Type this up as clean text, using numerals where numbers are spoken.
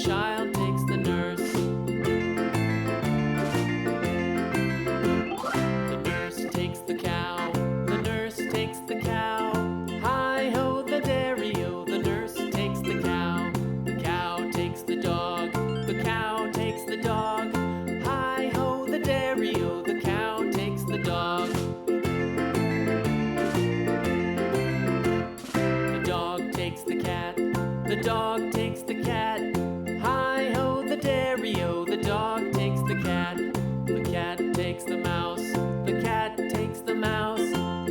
child takes the nurse. The nurse takes the cow. The nurse takes the cow. Hi-ho the dairy-o, the nurse takes the cow. The cow takes the dog. The cow takes the dog. Hi-ho the dairy-o, the cow takes the dog. The dog takes the cat. The dog takes the cat. Hi-ho the dairy-o, the dog takes the cat. The cat takes the mouse.